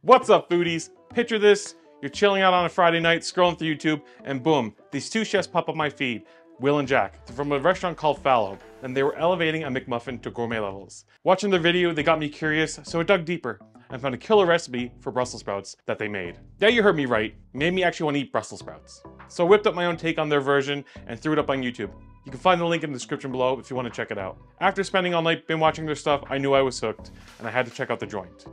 What's up, foodies? Picture this, you're chilling out on a Friday night, scrolling through YouTube, and boom, these two chefs pop up my feed, Will and Jack, from a restaurant called Fallow, and they were elevating a McMuffin to gourmet levels. Watching their video, they got me curious, so I dug deeper and found a killer recipe for Brussels sprouts that they made. Yeah, you heard me right, it made me actually want to eat Brussels sprouts. So I whipped up my own take on their version and threw it up on YouTube. You can find the link in the description below if you want to check it out. After spending all night binge watching their stuff, I knew I was hooked, and I had to check out the joint.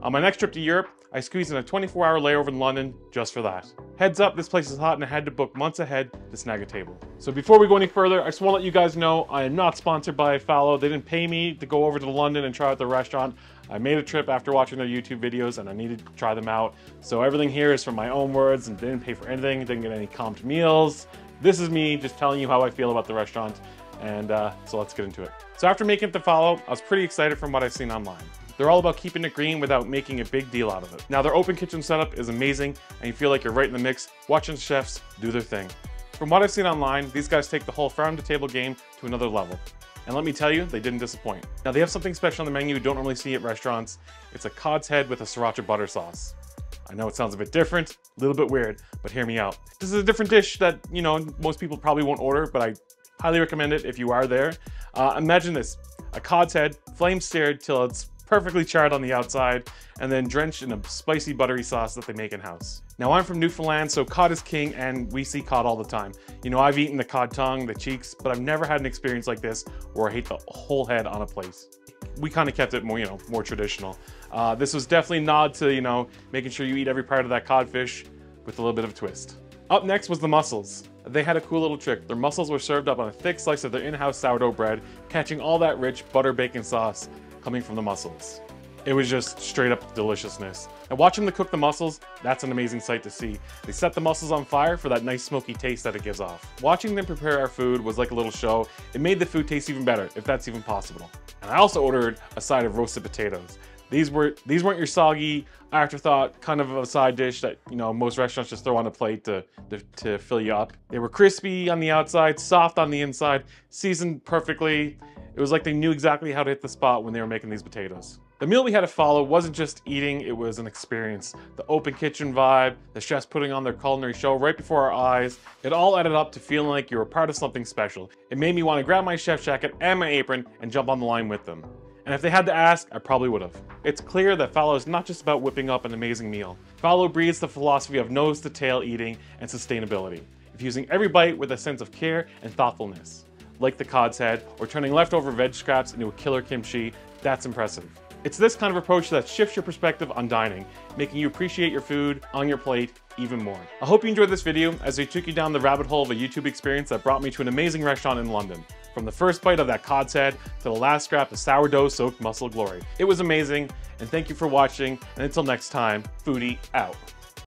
On my next trip to Europe, I squeezed in a 24-hour layover in London just for that. Heads up, this place is hot and I had to book months ahead to snag a table. So before we go any further, I just want to let you guys know I am not sponsored by Fallow. They didn't pay me to go over to London and try out the restaurant. I made a trip after watching their YouTube videos and I needed to try them out. So everything here is from my own words and didn't pay for anything, didn't get any comped meals. This is me just telling you how I feel about the restaurant. And so let's get into it. So after making it to Fallow, I was pretty excited from what I've seen online. They're all about keeping it green without making a big deal out of it. Now their open kitchen setup is amazing and you feel like you're right in the mix watching chefs do their thing. From what I've seen online, these guys take the whole farm to table game to another level. And let me tell you, they didn't disappoint. Now they have something special on the menu you don't normally see at restaurants. It's a cod's head with a sriracha butter sauce. I know it sounds a bit different, a little bit weird, but hear me out. This is a different dish that, you know, most people probably won't order, but I highly recommend it if you are there. Imagine this, a cod's head, flame seared till it's perfectly charred on the outside, and then drenched in a spicy buttery sauce that they make in-house. Now I'm from Newfoundland, so cod is king and we see cod all the time. You know, I've eaten the cod tongue, the cheeks, but I've never had an experience like this where I hate the whole head on a plate. We kind of kept it more, more traditional. This was definitely a nod to, making sure you eat every part of that codfish with a little bit of a twist. Up next was the mussels. They had a cool little trick. Their mussels were served up on a thick slice of their in-house sourdough bread, catching all that rich butter bacon sauce coming from the mussels. It was just straight up deliciousness. And watching them cook the mussels, that's an amazing sight to see. They set the mussels on fire for that nice smoky taste that it gives off. Watching them prepare our food was like a little show. It made the food taste even better, if that's even possible. And I also ordered a side of roasted potatoes. These weren't your soggy afterthought kind of a side dish that most restaurants just throw on a plate to fill you up. They were crispy on the outside, soft on the inside, seasoned perfectly. It was like they knew exactly how to hit the spot when they were making these potatoes. The meal we had to follow wasn't just eating, it was an experience. The open kitchen vibe, the chefs putting on their culinary show right before our eyes, it all added up to feeling like you were part of something special. It made me want to grab my chef jacket and my apron and jump on the line with them. And if they had to ask, I probably would have. It's clear that Fallow is not just about whipping up an amazing meal. Fallow breathes the philosophy of nose to tail eating and sustainability, infusing every bite with a sense of care and thoughtfulness. Like the cod's head, or turning leftover veg scraps into a killer kimchi, that's impressive. It's this kind of approach that shifts your perspective on dining, making you appreciate your food on your plate even more. I hope you enjoyed this video as we took you down the rabbit hole of a YouTube experience that brought me to an amazing restaurant in London. From the first bite of that cod's head to the last scrap of sourdough-soaked mussel glory. It was amazing, and thank you for watching, and until next time, Food-DEE out.